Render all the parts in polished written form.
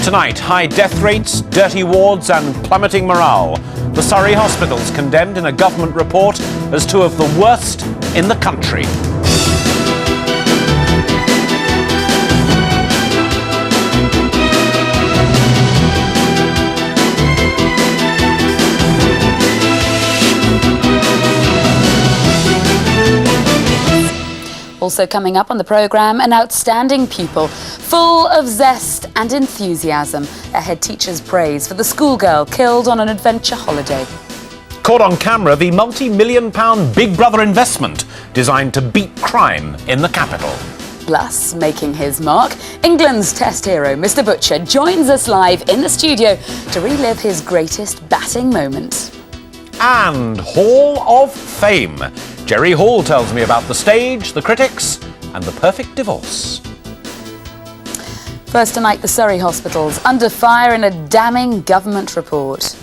Tonight, high death rates, dirty wards and plummeting morale. The Surrey hospitals condemned in a government report as two of the worst in the country. Also coming up on the programme, an outstanding pupil, full of zest and enthusiasm. A head teacher's praise for the schoolgirl killed on an adventure holiday. Caught on camera, the multi-million-pound Big Brother investment designed to beat crime in the capital. Plus, making his mark, England's test hero, Mr. Butcher, joins us live in the studio to relive his greatest batting moment. And Hall of Fame. Jerry Hall tells me about the stage, the critics, and the perfect divorce. First tonight, the Surrey hospitals under fire in a damning government report.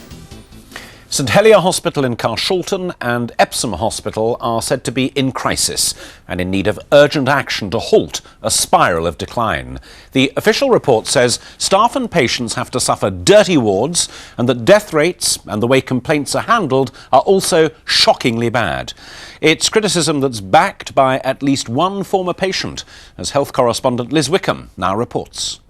St Helier Hospital in Carshalton and Epsom Hospital are said to be in crisis and in need of urgent action to halt a spiral of decline. The official report says staff and patients have to suffer dirty wards and that death rates and the way complaints are handled are also shockingly bad. It's criticism that's backed by at least one former patient, as health correspondent Liz Wickham now reports.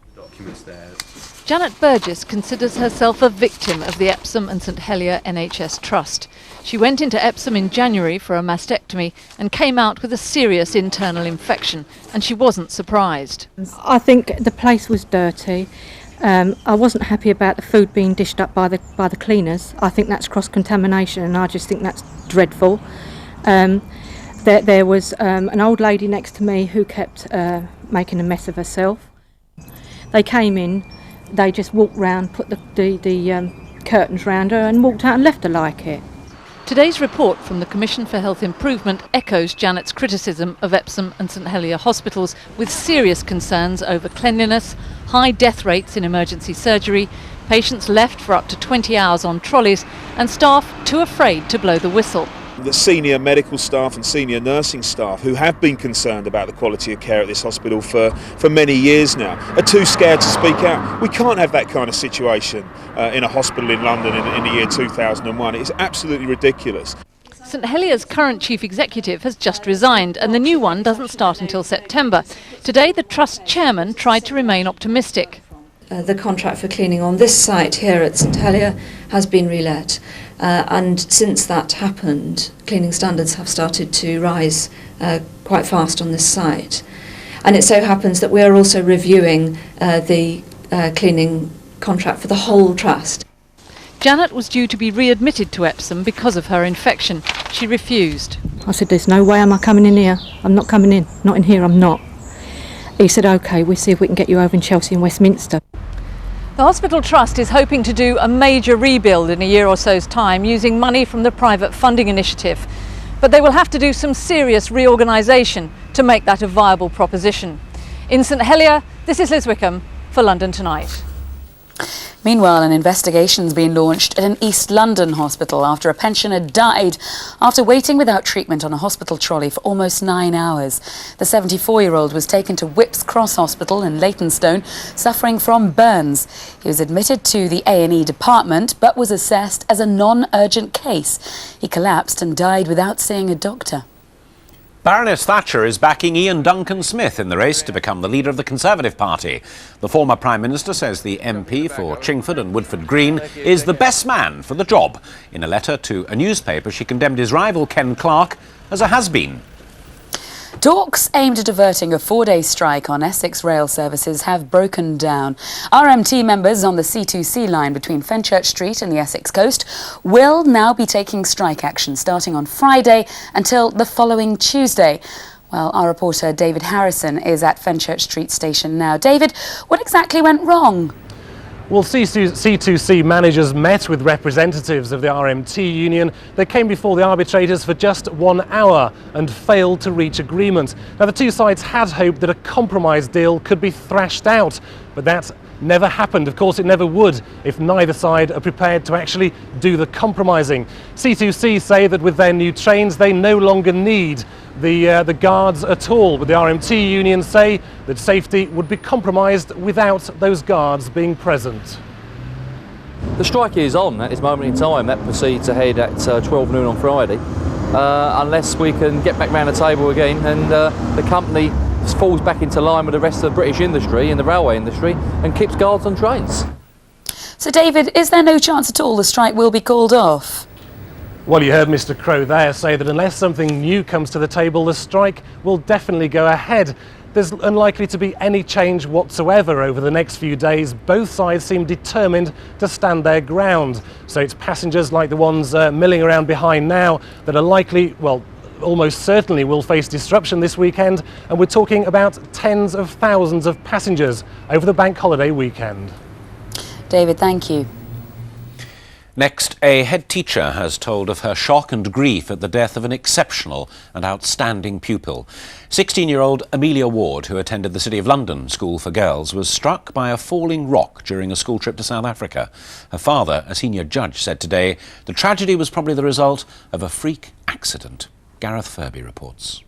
Janet Burgess considers herself a victim of the Epsom and St Helier NHS Trust. She went into Epsom in January for a mastectomy and came out with a serious internal infection, and she wasn't surprised. I think the place was dirty. I wasn't happy about the food being dished up by the cleaners. I think that's cross-contamination, and I just think that's dreadful. There was an old lady next to me who kept making a mess of herself. They came in. They just walked round, put the curtains round her and walked out and left her like it. Today's report from the Commission for Health Improvement echoes Janet's criticism of Epsom and St Helier hospitals, with serious concerns over cleanliness, high death rates in emergency surgery, patients left for up to 20 hours on trolleys and staff too afraid to blow the whistle. The senior medical staff and senior nursing staff who have been concerned about the quality of care at this hospital for many years now are too scared to speak out. We can't have that kind of situation in a hospital in London in the year 2001. It's absolutely ridiculous. St Helier's current chief executive has just resigned and the new one doesn't start until September. Today the trust chairman tried to remain optimistic. The contract for cleaning on this site here at St Helier has been relet, and since that happened, cleaning standards have started to rise quite fast on this site. And it so happens that we are also reviewing the cleaning contract for the whole trust. Janet was due to be readmitted to Epsom because of her infection. She refused. I said, there's no way am I coming in here. I'm not coming in. Not in here, I'm not. He said, OK, we'll see if we can get you over in Chelsea and Westminster. The Hospital Trust is hoping to do a major rebuild in a year or so's time using money from the private funding initiative. But they will have to do some serious reorganisation to make that a viable proposition. In St Helier, this is Liz Wickham for London Tonight. Meanwhile, an investigation's been launched at an East London hospital after a pensioner died after waiting without treatment on a hospital trolley for almost 9 hours. The 74-year-old was taken to Whipps Cross Hospital in Leytonstone, suffering from burns. He was admitted to the A&E department, but was assessed as a non-urgent case. He collapsed and died without seeing a doctor. Baroness Thatcher is backing Ian Duncan Smith in the race to become the leader of the Conservative Party. The former Prime Minister says the MP for Chingford and Woodford Green is the best man for the job. In a letter to a newspaper, she condemned his rival Ken Clarke as a has-been. Talks aimed at averting a 4-day strike on Essex rail services have broken down. RMT members on the C2C line between Fenchurch Street and the Essex coast will now be taking strike action starting on Friday until the following Tuesday. Well, our reporter David Harrison is at Fenchurch Street station now. David, what exactly went wrong? Well, C2C managers met with representatives of the RMT union. They came before the arbitrators for just 1 hour and failed to reach agreement. Now, the two sides had hoped that a compromise deal could be thrashed out, but that never happened. Of course, it never would if neither side are prepared to actually do the compromising. C2C say that with their new trains, they no longer need the guards at all, but the RMT unions say that safety would be compromised without those guards being present. The strike is on at this moment in time. That proceeds ahead at 12 noon on Friday, unless we can get back round the table again and the company falls back into line with the rest of the British industry and the railway industry and keeps guards on trains. So David, is there no chance at all the strike will be called off? Well, you heard Mr. Crow there say that unless something new comes to the table, the strike will definitely go ahead. There's unlikely to be any change whatsoever over the next few days. Both sides seem determined to stand their ground. So it's passengers like the ones milling around behind now that are likely, well, almost certainly will face disruption this weekend. And we're talking about tens of thousands of passengers over the bank holiday weekend. David, thank you. Next, a head teacher has told of her shock and grief at the death of an exceptional and outstanding pupil. 16-year-old Amelia Ward, who attended the City of London School for Girls, was struck by a falling rock during a school trip to South Africa. Her father, a senior judge, said today the tragedy was probably the result of a freak accident. Gareth Furby reports.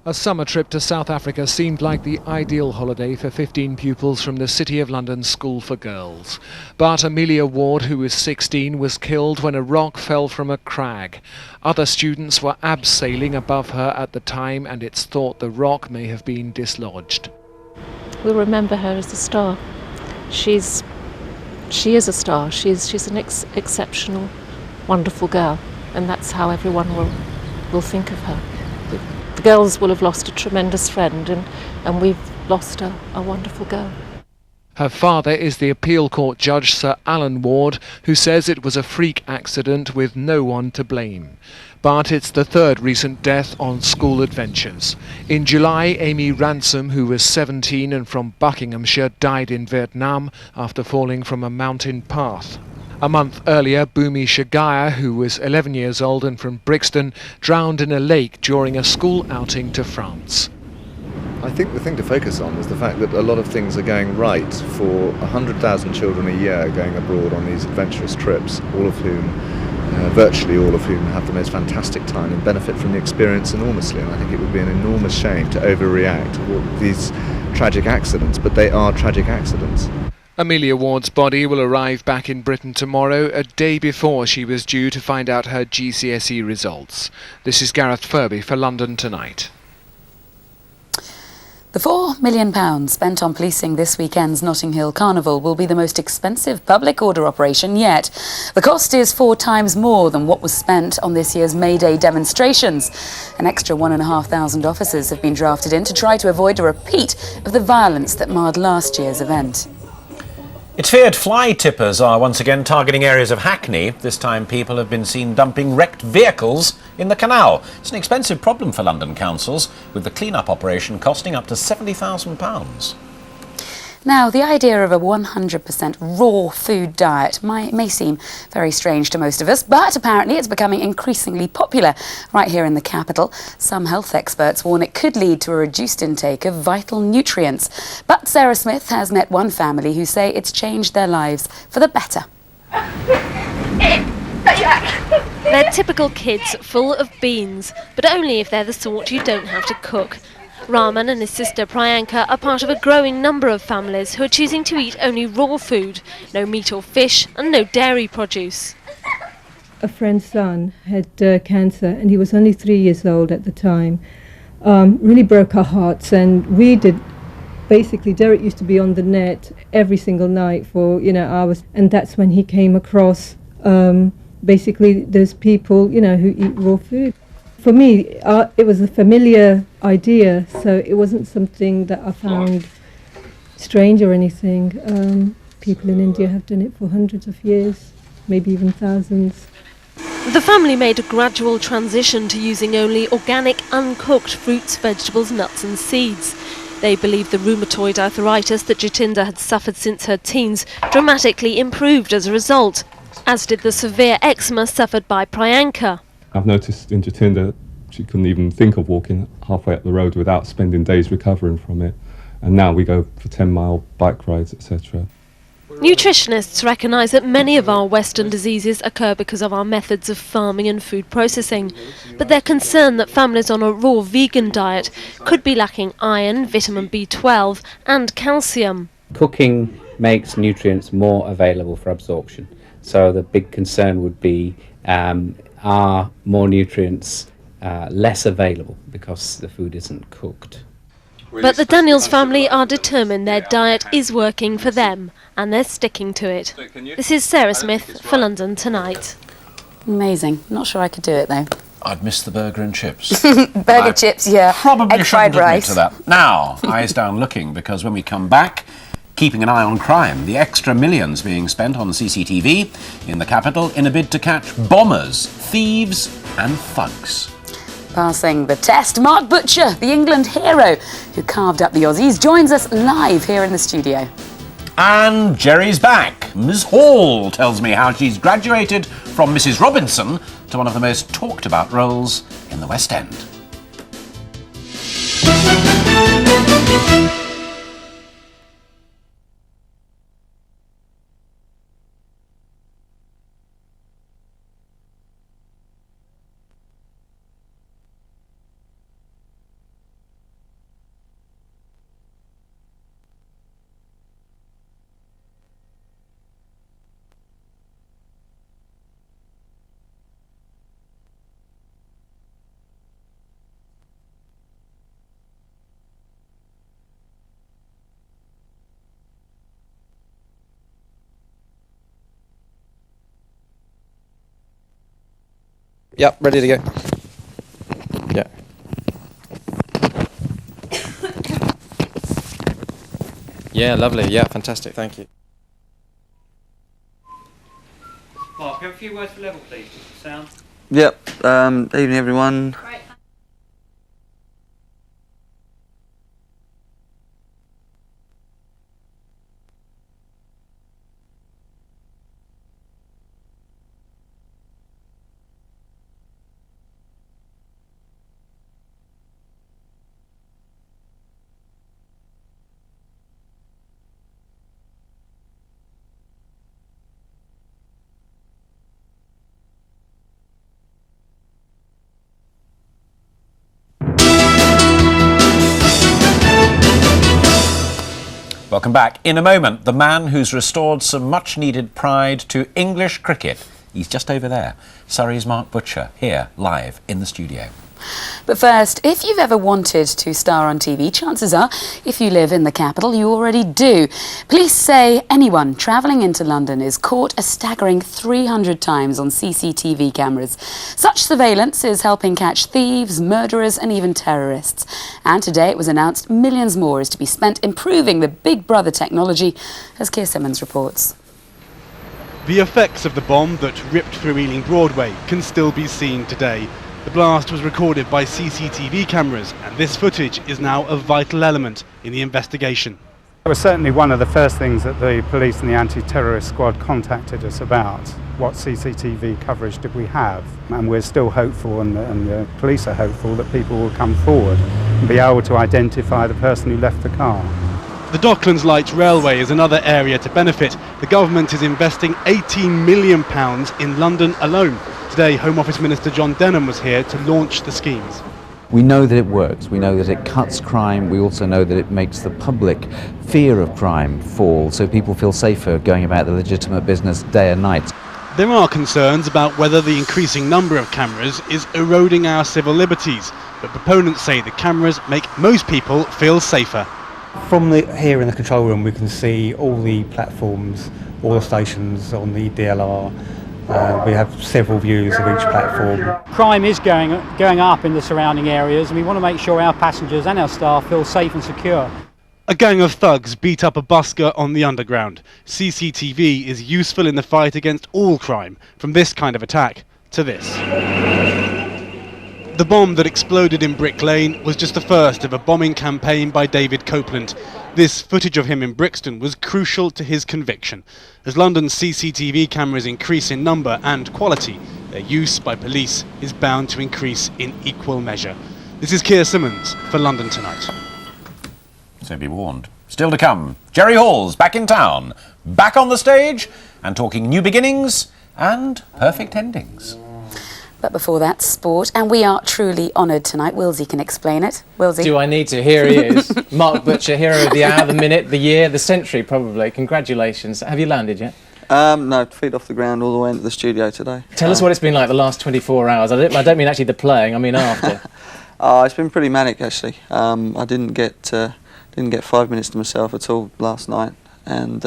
A summer trip to South Africa seemed like the ideal holiday for 15 pupils from the City of London School for Girls. But Amelia Ward, who was 16, was killed when a rock fell from a crag. Other students were abseiling above her at the time, and it's thought the rock may have been dislodged. We'll remember her as a star. She is a star. She's an exceptional, wonderful girl, and that's how everyone will think of her. The girls will have lost a tremendous friend, and we've lost a wonderful girl. Her father is the appeal court judge Sir Alan Ward, who says it was a freak accident with no one to blame. But it's the third recent death on school adventures. In July, Amy Ransom, who was 17 and from Buckinghamshire, died in Vietnam after falling from a mountain path. A month earlier, Bhumi Shagaya, who was 11 years old and from Brixton, drowned in a lake during a school outing to France. I think the thing to focus on is the fact that a lot of things are going right for 100,000 children a year going abroad on these adventurous trips, all of whom, virtually all of whom, have the most fantastic time and benefit from the experience enormously. And I think it would be an enormous shame to overreact to all these tragic accidents, but they are tragic accidents. Amelia Ward's body will arrive back in Britain tomorrow, a day before she was due to find out her GCSE results. This is Gareth Furby for London Tonight. The £4 million spent on policing this weekend's Notting Hill Carnival will be the most expensive public order operation yet. The cost is 4 times more than what was spent on this year's May Day demonstrations. An extra 1,500 officers have been drafted in to try to avoid a repeat of the violence that marred last year's event. It's feared fly tippers are once again targeting areas of Hackney. This time people have been seen dumping wrecked vehicles in the canal. It's an expensive problem for London councils, with the clean-up operation costing up to £70,000. Now, the idea of a 100% raw food diet may seem very strange to most of us, but apparently it's becoming increasingly popular right here in the capital. Some health experts warn it could lead to a reduced intake of vital nutrients. But Sarah Smith has met one family who say it's changed their lives for the better. They're typical kids full of beans, but only if they're the sort you don't have to cook. Rahman and his sister Priyanka are part of a growing number of families who are choosing to eat only raw food, no meat or fish and no dairy produce. A friend's son had cancer and he was only 3 years old at the time. Really broke our hearts, and we did. Basically, Derek used to be on the net every single night for hours, and that's when he came across basically those people who eat raw food. For me, it was a familiar idea, so it wasn't something that I found strange or anything. People in India have done it for hundreds of years, maybe even thousands. The family made a gradual transition to using only organic, uncooked fruits, vegetables, nuts and seeds. They believe the rheumatoid arthritis that Jatinder had suffered since her teens dramatically improved as a result, as did the severe eczema suffered by Priyanka. I've noticed in Jatinder she couldn't even think of walking halfway up the road without spending days recovering from it. and now we go for 10-mile bike rides, etc. Nutritionists recognise that many of our Western diseases occur because of our methods of farming and food processing, but they're concerned that families on a raw vegan diet could be lacking iron, vitamin B12 and calcium. Cooking makes nutrients more available for absorption, so the big concern would be are more nutrients less available because the food isn't cooked. But the Daniels family are determined their diet is working for them, and they're sticking to it. This is Sarah Smith for London Tonight. Amazing. Not sure I could do it though. I'd miss the burger and chips. Burger, chips, yeah. Probably egg fried shouldn't admit rice. to that. Now, eyes down looking, because when we come back, keeping an eye on crime, the extra millions being spent on CCTV in the capital in a bid to catch bombers, thieves and thugs. Passing the test, Mark Butcher, the England hero who carved up the Aussies, joins us live here in the studio. And Jerry's back. Ms. Hall tells me how she's graduated from Mrs. Robinson to one of the most talked about roles in the West End. Yep, ready to go. Yeah. Yeah, lovely. Yeah, fantastic. Thank you. Mark, have a few words for level, please. Sound. Yep. Evening, everyone. Right. Welcome back. In a moment, the man who's restored some much-needed pride to English cricket. He's just over there. Surrey's Mark Butcher, here, live in the studio. But first, if you've ever wanted to star on TV, chances are, if you live in the capital, you already do. Police say anyone travelling into London is caught a staggering 300 times on CCTV cameras. Such surveillance is helping catch thieves, murderers and even terrorists. And today it was announced millions more is to be spent improving the Big Brother technology, as Keir Simmons reports. The effects of the bomb that ripped through Ealing Broadway can still be seen today. The blast was recorded by CCTV cameras, and this footage is now a vital element in the investigation. It was certainly one of the first things that the police and the anti-terrorist squad contacted us about. What CCTV coverage did we have? And we're still hopeful, and the police are hopeful, that people will come forward and be able to identify the person who left the car. The Docklands Light Railway is another area to benefit. The government is investing £18 million in London alone. Today, Home Office Minister John Denham was here to launch the schemes. We know that it works, we know that it cuts crime, we also know that it makes the public fear of crime fall, so people feel safer going about their legitimate business day and night. There are concerns about whether the increasing number of cameras is eroding our civil liberties, but proponents say the cameras make most people feel safer. From here in the control room we can see all the platforms, all the stations on the DLR. We have several views of each platform. Crime is going up in the surrounding areas, and we want to make sure our passengers and our staff feel safe and secure. A gang of thugs beat up a busker on the Underground. CCTV is useful in the fight against all crime, from this kind of attack to this. The bomb that exploded in Brick Lane was just the first of a bombing campaign by David Copeland. This footage of him in Brixton was crucial to his conviction. As London's CCTV cameras increase in number and quality, their use by police is bound to increase in equal measure. This is Keir Simmons for London Tonight. so be warned. Still to come, Jerry Hall's back in town, back on the stage, and talking new beginnings and perfect endings. But before that, sport, and we are truly honoured tonight. Willsey can explain it. Willsey. Do I need to? Here he is. Mark Butcher, hero of the hour, the minute, the year, the century, probably. Congratulations. Have you landed yet? No, feet off the ground all the way into the studio today. Tell us what it's been like the last 24 hours. I don't mean actually the playing, I mean after. It's been pretty manic, actually. I didn't get 5 minutes to myself at all last night, and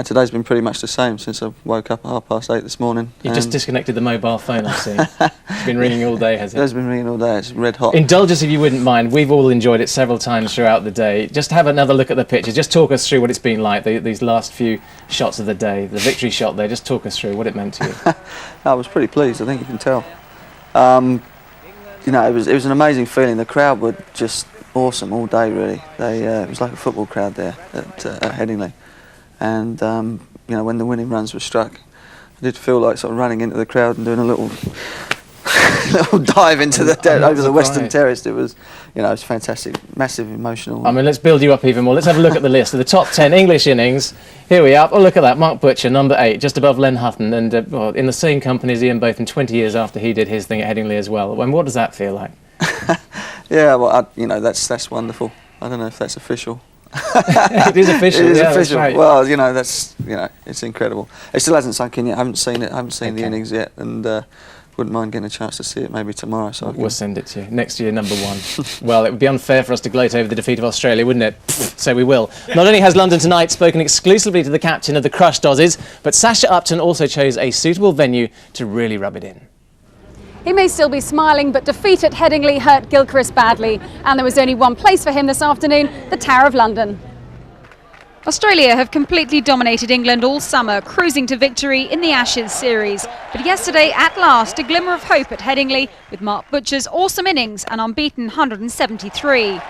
today's been pretty much the same since I woke up at 8:30 this morning. You've just disconnected the mobile phone, I've seen. It's been ringing all day, has it? It has been ringing all day. It's red hot. Indulge us if you wouldn't mind. We've all enjoyed it several times throughout the day. Just have another look at the pictures. Just talk us through what it's been like, these last few shots of the day. The victory shot there, just talk us through what it meant to you. I was pretty pleased, I think you can tell. You know, it was an amazing feeling. The crowd were just awesome all day, really. It was like a football crowd there at Headingley. And you know, when the winning runs were struck, I did feel like sort of running into the crowd and doing a little dive into over the Western Terrace. It was, you know, it was fantastic, massive, emotional. I mean, let's build you up even more. Let's have a look at the list of the top 10 English innings. Here we are. Oh, look at that. Mark Butcher, number 8, just above Len Hutton, and in the same company as Ian Botham 20 years after he did his thing at Headingley as well. And what does that feel like? Yeah, well, you know, that's wonderful. I don't know if that's official. It is official. It is yeah, official. That's right. Well, you know, it's incredible. It still hasn't sunk in yet. I haven't seen it. I haven't seen the innings yet, and wouldn't mind getting a chance to see it maybe tomorrow. So we'll send it to you next year, number 1. Well, it would be unfair for us to gloat over the defeat of Australia, wouldn't it? So we will. Not only has London Tonight spoken exclusively to the captain of the crushed Aussies, but Sasha Upton also chose a suitable venue to really rub it in. He may still be smiling, but defeat at Headingley hurt Gilchrist badly, and there was only one place for him this afternoon, the Tower of London. Australia have completely dominated England all summer, cruising to victory in the Ashes series. But yesterday, at last, a glimmer of hope at Headingley with Mark Butcher's awesome innings and unbeaten 173.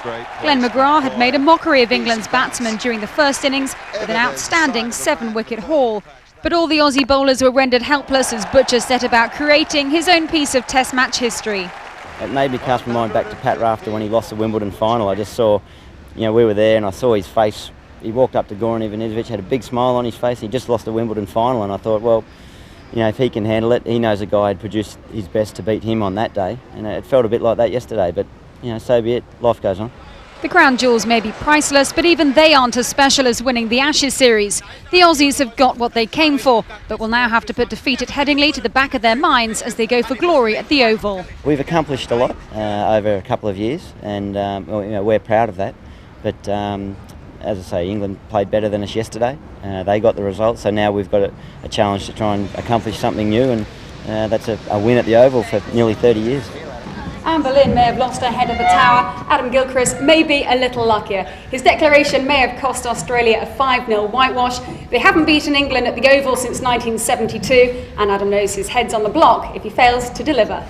Glenn McGrath had made a mockery of England's batsmen during the first innings with an outstanding 7-wicket haul. But all the Aussie bowlers were rendered helpless as Butcher set about creating his own piece of Test match history. It made me cast my mind back to Pat Rafter when he lost the Wimbledon final. I just saw, you know, we were there and I saw his face. He walked up to Goran Ivanisevic, had a big smile on his face. He just lost the Wimbledon final, and I thought, well, you know, if he can handle it, he knows a guy had produced his best to beat him on that day. And it felt a bit like that yesterday, but, you know, so be it. Life goes on. The crown jewels may be priceless, but even they aren't as special as winning the Ashes series. The Aussies have got what they came for, but will now have to put defeat at Headingley to the back of their minds as they go for glory at the Oval. We've accomplished a lot over a couple of years, and well, you know, we're proud of that. But as I say, England played better than us yesterday. They got the result, so now we've got a challenge to try and accomplish something new, and that's a win at the Oval for nearly 30 years. Anne Boleyn may have lost her head at the Tower. Adam Gilchrist may be a little luckier. His declaration may have cost Australia a 5-0 whitewash. They haven't beaten England at the Oval since 1972, and Adam knows his head's on the block if he fails to deliver.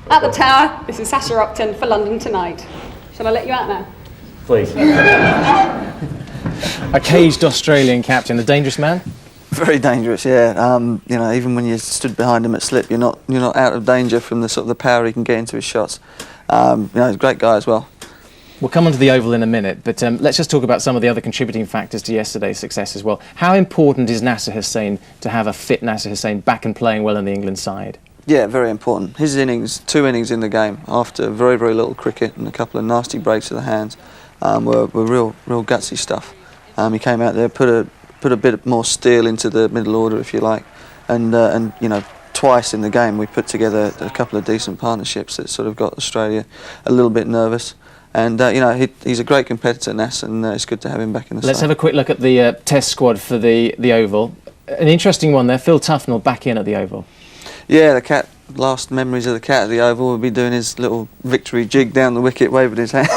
At the Tower, this is Sasha Upton for London Tonight. Shall I let you out now? Please. A caged Australian captain, a dangerous man? Very dangerous, yeah. You know, even when you stood behind him at slip, you're not out of danger from the sort of the power he can get into his shots. You know, he's a great guy as well. We'll come on to the Oval in a minute, but let's just talk about some of the other contributing factors to yesterday's success as well. How important is Nasser Hussain to have a fit Nasser Hussain back and playing well in the England side? Yeah, very important. His innings, 2 innings in the game, after very, very little cricket and a couple of nasty breaks of the hands, were real gutsy stuff. He came out there, put a bit more steel into the middle order, if you like, and you know, twice in the game we put together a couple of decent partnerships that sort of got Australia a little bit nervous. And you know, he's a great competitor, Nass, and it's good to have him back in the Let's side. have a quick look at the Test squad for the Oval. An interesting one there. Phil Tufnell back in at the Oval. Yeah, the cat. Last memories of the cat at the Oval will be doing his little victory jig down the wicket, waving his hand,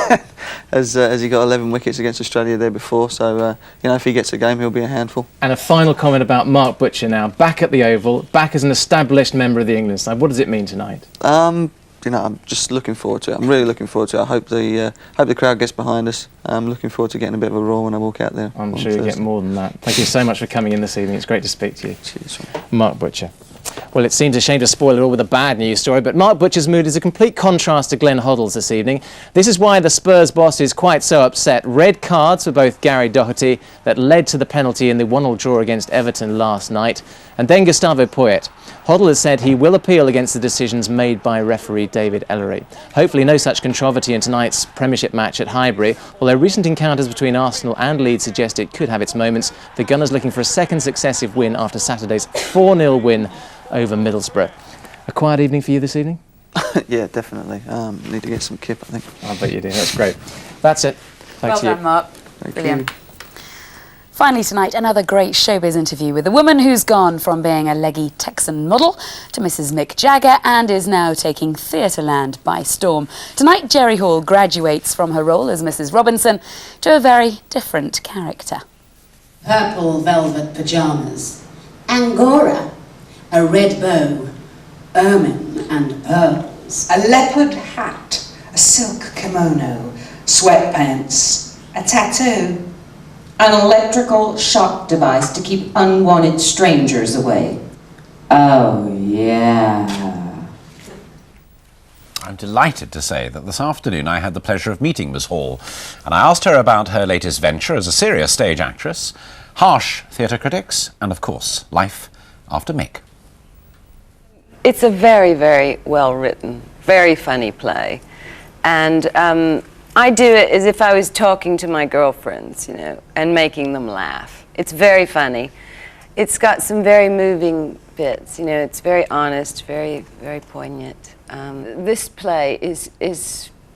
as he got 11 wickets against Australia there before. So you know, if he gets a game, he'll be a handful. And a final comment about Mark Butcher now, back at the Oval, back as an established member of the England side. What does it mean tonight? You know, I'm just looking forward to it. I'm really looking forward to it. I hope the crowd gets behind us. I'm looking forward to getting a bit of a roar when I walk out there. I'm sure you'll get more than that. Thank you so much for coming in this evening. It's great to speak to you. Cheers. Mark Butcher. Well, it seems a shame to spoil it all with a bad news story, but Mark Butcher's mood is a complete contrast to Glenn Hoddle's this evening. This is why the Spurs boss is quite so upset. Red cards for both Gary Doherty that led to the penalty in the 1-1 draw against Everton last night, and then Gustavo Poyet. Hoddle has said he will appeal against the decisions made by referee David Ellery. Hopefully no such controversy in tonight's Premiership match at Highbury, although recent encounters between Arsenal and Leeds suggest it could have its moments. The Gunners looking for a second successive win after Saturday's 4-0 win over Middlesbrough. A quiet evening for you this evening? Yeah, definitely. Need to get some kip, I think. I bet you do. That's great. That's it. Thanks to you. Well done, Mark. Thank Brilliant. you. Finally tonight, another great showbiz interview with a woman who's gone from being a leggy Texan model to Mrs. Mick Jagger and is now taking Theatreland by storm. Tonight, Jerry Hall graduates from her role as Mrs. Robinson to a very different character. Purple velvet pyjamas, angora, a red bow, ermine and pearls, a leopard hat, a silk kimono, sweatpants, a tattoo, an electrical shock device to keep unwanted strangers away. Oh, yeah. I'm delighted to say that this afternoon I had the pleasure of meeting Miss Hall, and I asked her about her latest venture as a serious stage actress, harsh theatre critics, and of course, life after Mick. It's a very, very well-written, very funny play, and I do it as if I was talking to my girlfriends, you know, and making them laugh. It's very funny. It's got some very moving bits, you know, it's very honest, very, very poignant. This play is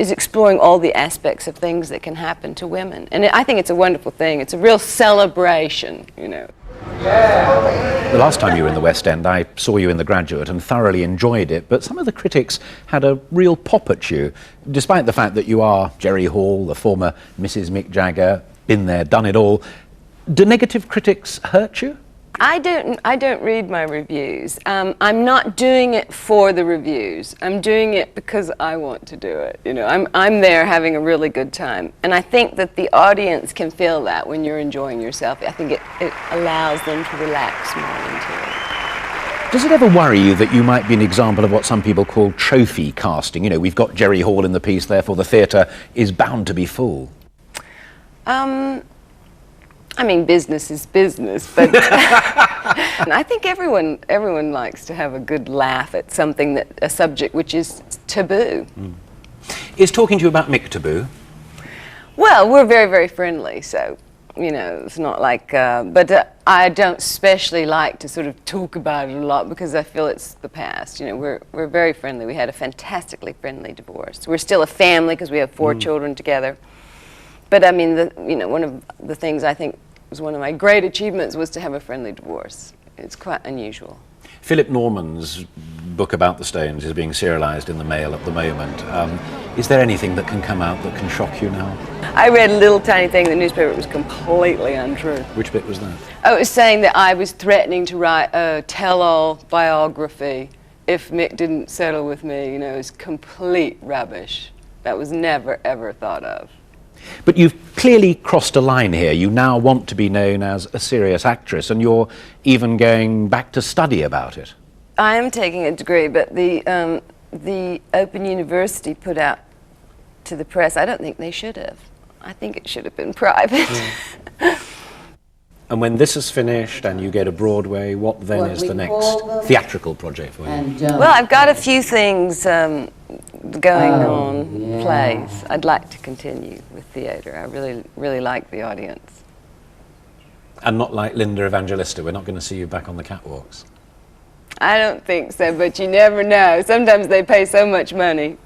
exploring all the aspects of things that can happen to women. And I think it's a wonderful thing. It's a real celebration, you know. The last time you were in the West End, I saw you in The Graduate and thoroughly enjoyed it, but some of the critics had a real pop at you, despite the fact that you are Jerry Hall, the former Mrs. Mick Jagger, been there, done it all. Do negative critics hurt you? I don't read my reviews. I'm not doing it for the reviews. I'm doing it because I want to do it. You know, I'm there having a really good time, and I think that the audience can feel that when you're enjoying yourself. I think it allows them to relax more into it. Does it ever worry you that you might be an example of what some people call trophy casting? You know, we've got Jerry Hall in the piece, therefore the theatre is bound to be full. I mean, business is business, but and I think everyone likes to have a good laugh at something a subject which is taboo. Mm. Is talking to you about Mick taboo? Well, we're very, very friendly, so you know, it's not like. But I don't especially like to sort of talk about it a lot because I feel it's the past. You know, we're very friendly. We had a fantastically friendly divorce. We're still a family because we have 4 children together. But I mean, one of the things I think was one of my great achievements was to have a friendly divorce. It's quite unusual. Philip Norman's book about the Stones is being serialised in the Mail at the moment. Is there anything that can come out that can shock you now? I read a little tiny thing in the newspaper. It was completely untrue. Which bit was that? Oh, it was saying that I was threatening to write a tell-all biography if Mick didn't settle with me. You know, it was complete rubbish. That was never, ever thought of. But you've clearly crossed a line here. You now want to be known as a serious actress, and you're even going back to study about it. I am taking a degree, but the Open University put out to the press, I don't think they should have. I think it should have been private. Yeah. And when this is finished and you go to Broadway, what then is the next theatrical project for you? Well, I've got a few things going on, plays. I'd like to continue with theatre. I really, really like the audience. And not like Linda Evangelista, we're not going to see you back on the catwalks. I don't think so, but you never know. Sometimes they pay so much money.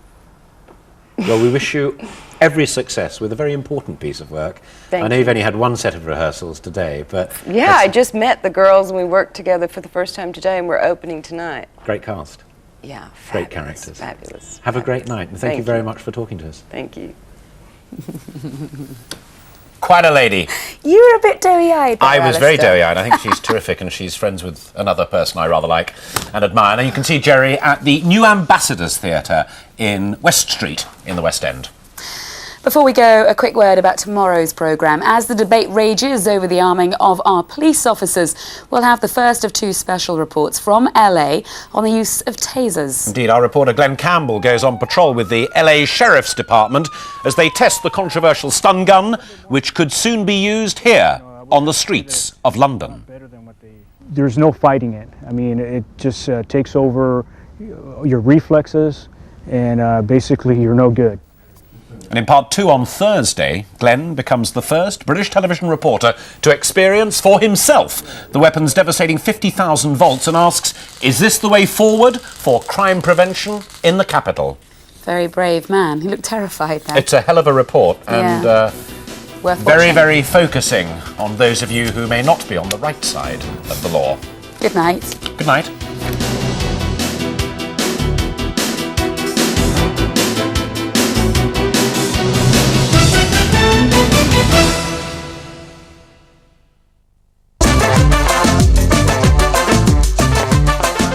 Well, we wish you every success with a very important piece of work. Thank I know you. you've only had one set of rehearsals today, but... Yeah, I just met the girls and we worked together for the first time today and we're opening tonight. Great cast. Yeah, great characters. Fabulous. Have a great night, and thank you very much for talking to us. Thank you. Quite a lady. You were a bit doughy-eyed there, I was very Alistair. doughy-eyed. I think she's terrific, and she's friends with another person I rather like and admire. And you can see Jerry at the New Ambassadors Theatre in West Street in the West End. Before we go, a quick word about tomorrow's programme. As the debate rages over the arming of our police officers, we'll have the first of two special reports from LA on the use of tasers. Indeed, our reporter Glenn Campbell goes on patrol with the LA Sheriff's Department as they test the controversial stun gun, which could soon be used here on the streets of London. There's no fighting it. I mean, it just takes over your reflexes, and basically you're no good. And in part 2 on Thursday, Glenn becomes the first British television reporter to experience for himself the weapon's devastating 50,000 volts and asks, is this the way forward for crime prevention in the capital? Very brave man. He looked terrified there. It's a hell of a report, and worth very, watching. very focusing on those of you who may not be on the right side of the law. Good night. Good night.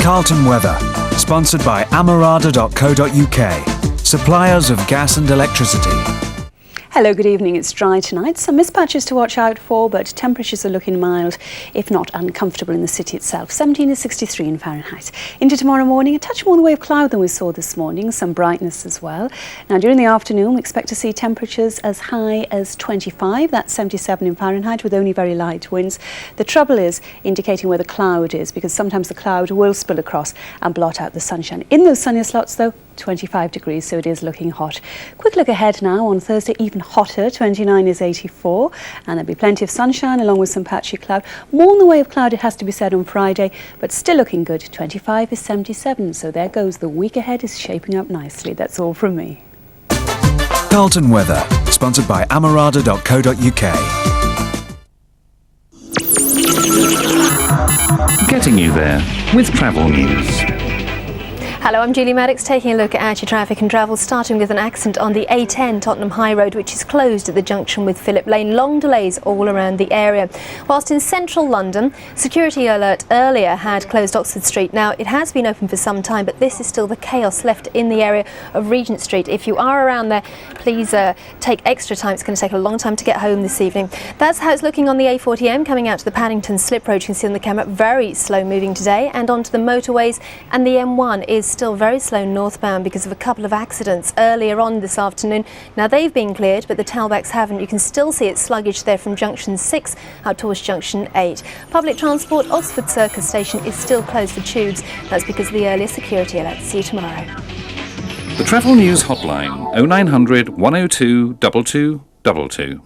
Carlton Weather, sponsored by amarada.co.uk, suppliers of gas and electricity. Hello, good evening. It's dry tonight. Some mist patches to watch out for, but temperatures are looking mild, if not uncomfortable in the city itself. 17 to 63 in Fahrenheit. Into tomorrow morning, a touch more in the way of cloud than we saw this morning, some brightness as well. Now, during the afternoon, we expect to see temperatures as high as 25, that's 77 in Fahrenheit, with only very light winds. The trouble is indicating where the cloud is, because sometimes the cloud will spill across and blot out the sunshine. In those sunnier slots, though, 25 degrees, so it is looking hot. Quick look ahead now. On Thursday, even hotter, 29 is 84, and there'll be plenty of sunshine along with some patchy cloud. More in the way of cloud, it has to be said, on Friday, but still looking good. 25 is 77, so there goes. The week ahead is shaping up nicely. That's all from me. Carlton Weather, sponsored by amarada.co.uk. Getting you there with travel news. Hello, I'm Julie Maddox taking a look at your traffic and travel, starting with an accident on the A10 Tottenham High Road, which is closed at the junction with Phillip Lane. Long delays all around the area. Whilst in central London, security alert earlier had closed Oxford Street. Now, it has been open for some time, but this is still the chaos left in the area of Regent Street. If you are around there, please take extra time. It's going to take a long time to get home this evening. That's how it's looking on the A40M coming out to the Paddington Slip Road. You can see on the camera, very slow moving today, and onto the motorways, and the M1 is still very slow northbound because of a couple of accidents earlier on this afternoon. Now, they've been cleared, but the tailbacks haven't. You can still see it sluggish there from junction 6 out towards junction 8. Public transport, Oxford Circus Station is still closed for tubes. That's because of the earlier security alert. See you tomorrow. The Travel News Hotline, 0900 102 2222.